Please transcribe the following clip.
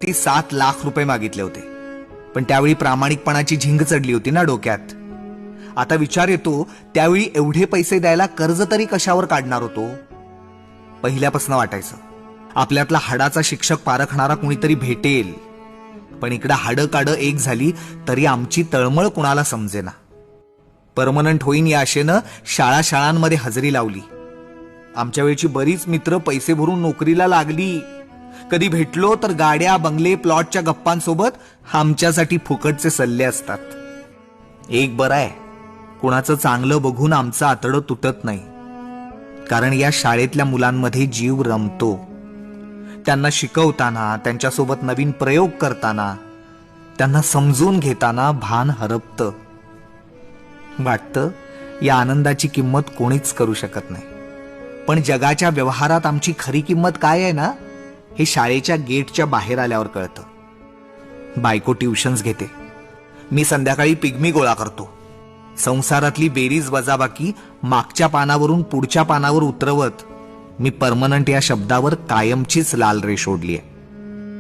कर्जासाठी 7 लाख रुपये मागितले होते, पण त्यावेळी प्रामाणिकपणाची झिंग चढली होती ना डोक्यात. आता विचार येतो, त्यावेळी एवढे पैसे द्यायला कर्ज तरी कशावर काढणार होतो. पहिल्यापासून वाटायचं आपल्यातला हाडाचा शिक्षक पारखणारा कुणीतरी भेटेल, पण इकडं हाडं काडं एक झाली तरी आमची तळमळ कुणाला समजेना. परमनंट होईन या आशेनं शाळांमध्ये हजेरी लावली. आमच्या वेळची बरीच मित्र पैसे भरून नोकरीला लागली. कधी भेटलो तर गाड्या बंगले प्लॉटच्या गप्पांसोबत आमच्यासाठी फुकटचे सल्ले असतात. एक बरं आहे, कुणाचं चांगलं बघून आमचं आतडं तुटत नाही, कारण या शाळेतल्या मुलांमध्ये जीव रमतो. त्यांना शिकवताना, त्यांच्यासोबत नवीन प्रयोग करताना, त्यांना समजून घेताना भान हरपतं. वाटतं या आनंदाची किंमत कोणीच करू शकत नाही. पण जगाच्या व्यवहारात आमची खरी किंमत काय आहे ना, हे शाळेच्या गेटच्या बाहेर आल्यावर कळतं. बायको ट्युशन्स घेते, मी संध्याकाळी पिग्मी गोळा करतो. संसारातली बेरीज वजाबाकी मागच्या पानावरून पुढच्या पानावर उतरवत मी परमनंट या शब्दावर कायमचीच लाल रेष ओढली आहे.